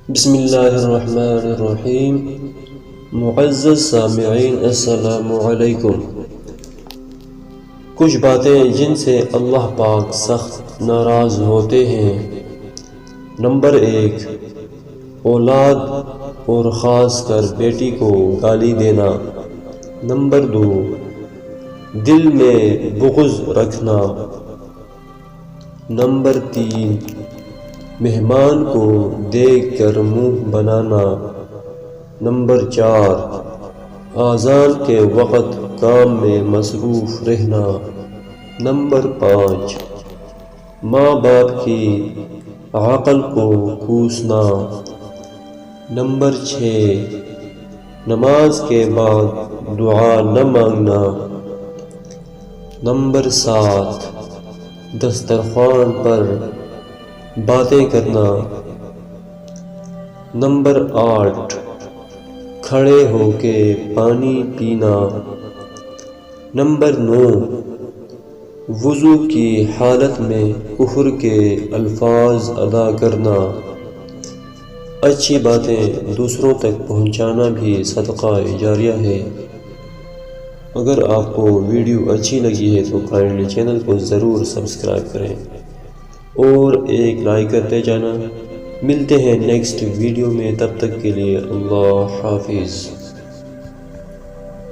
بسم اللہ الرحمن الرحیم۔ معزز سامعین السلام علیکم۔ کچھ باتیں جن سے اللہ پاک سخت ناراض ہوتے ہیں۔ نمبر 1، اولاد اور خاص کر بیٹی کو گالی دینا۔ نمبر 2، دل میں بغض رکھنا۔ نمبر 3، مہمان کو دیکھ کر منہ بنانا۔ نمبر 4، اذان کے وقت کام میں مصروف رہنا۔ نمبر 5، ماں باپ کی عقل کو کوسنا۔ نمبر 6، نماز کے بعد دعا نہ مانگنا۔ نمبر 7، دسترخوان پر باتیں کرنا۔ نمبر 8، کھڑے ہو کے پانی پینا۔ نمبر 9، وضو کی حالت میں کفر کے الفاظ ادا کرنا۔ اچھی باتیں دوسروں تک پہنچانا بھی صدقہ جاریہ ہے۔ اگر آپ کو ویڈیو اچھی لگی ہے تو کائنڈلی چینل کو ضرور سبسکرائب کریں اور ایک لائک کرتے جانا۔ ملتے ہیں نیکسٹ ویڈیو میں، تب تک کے لیے اللہ حافظ۔